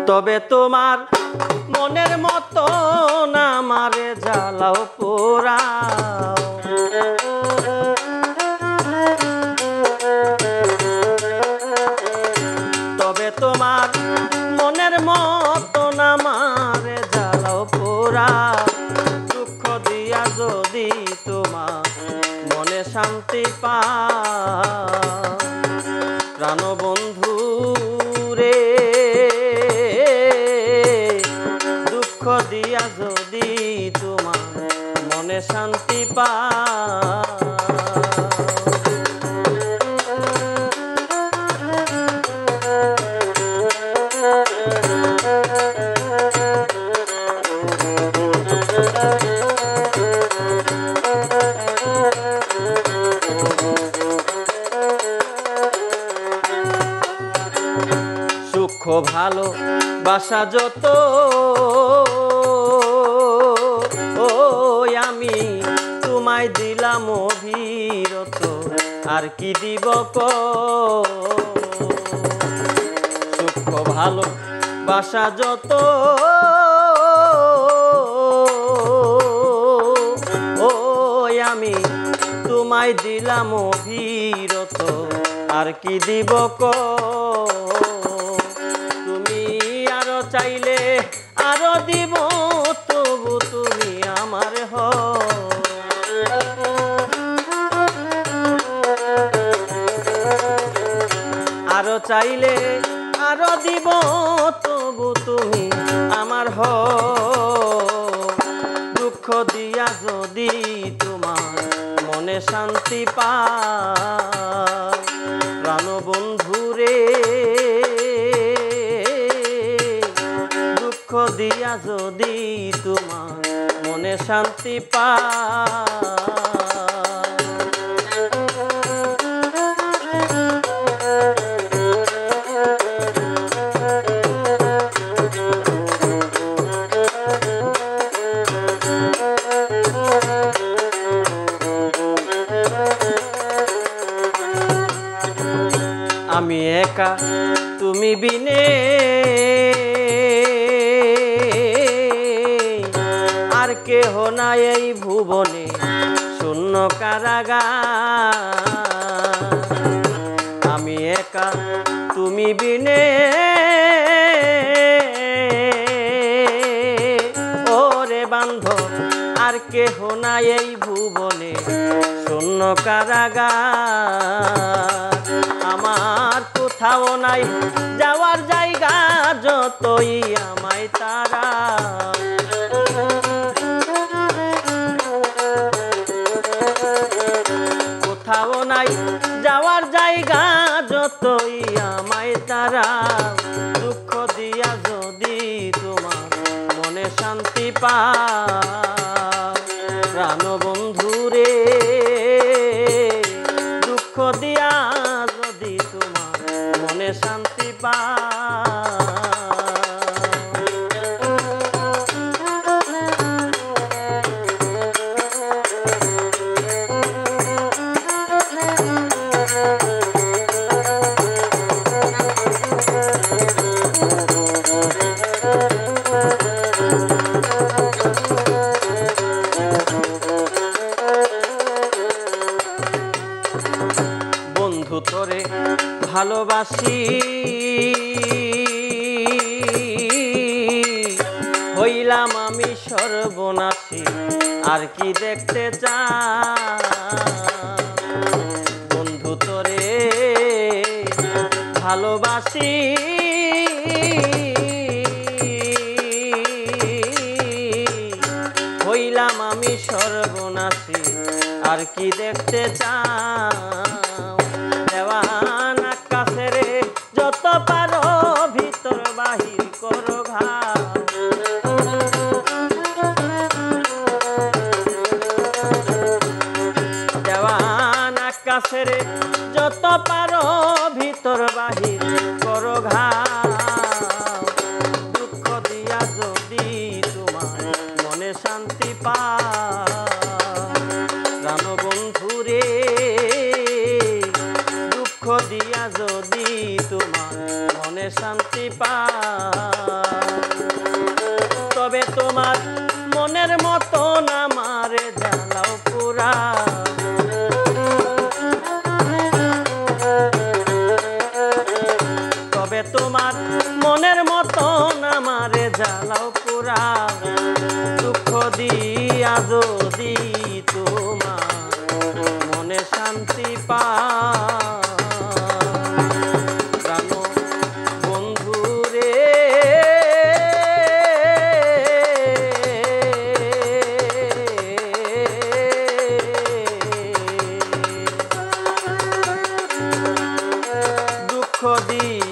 তবে তোমার মনের মতো না আমারে জ্বালাও পোড়াও। তবে তোমার মনের মতো না আমারে জ্বালাও পোড়াও। দুঃখ দিয়া যদি তোমার মনে শান্তি পাও, প্রাণবন্ধু রে দুঃখ দিয়া যদি তোমার মনে শান্তি পাও। সুখ ভালো বাসা যত ও আমি তোমায় দিলাম অবিরত, আর কি দিব কো। সুখ ভালো বাসা যত ও আমি তোমায় দিলাম অবিরত, আর কি দিব কো। চাইলে আরো দিব তবু তুমি আমার হও। আরো চাইলে আরো দিব তবু তুমি আমার হও। দুঃখ দিয়া যদি তোমার মনে শান্তি পাও, প্রাণবন্ধু রে দুঃখ দিয়া যদি তোমার মনে শান্তি পাও। আমি একা তুমি বিনে আর কেহ নাই এই ভুবনে, শূন্য কারাগার। আমি একা তুমি বিনে ওরে বান্ধব, আর কেহ নাই এই ভুবনে, শূন্য কারাগার। আমার কোথাও নাই যাওয়ার জায়গা, যতই আমায় তারা। কোথাও নাই যাওয়ার জায়গা, যতই আমায় তারা। দুঃখ দিয়া যদি তোমার মনে শান্তি পাও, প্রাণবন্ধু রে দুঃখ দিয়া যদি তোমার মনে শান্তি পাও। বন্ধু তোরে ভালোবাসি হইলাম আমি সর্বনাশী, আর কি দেখতে চাই। বন্ধু তোরে ভালোবাসি হইলাম আমি সর্বনাশী, আর কি দেখতে চাও। দেওয়ান আকাশের যত পারো ভিতর বাহির করো ঘাও। দেওয়ান আকাশের যত পারো ভিতর বাহির করো ঘাও। দুঃখ দিয়া যদি তোমার মনে শান্তি পাও, প্রাণবন্ধু রে শান্তি পাই। তবে তোমার মনের মতন আমারে জ্বালাও পুরা, তবে তোমার মনের মতন আমারে জ্বালাও পুরা। দুঃখ দিয়া যদি তোমার মনে শান্তি পাই, প্রাণ বন্ধু রে দুঃখ দিয়া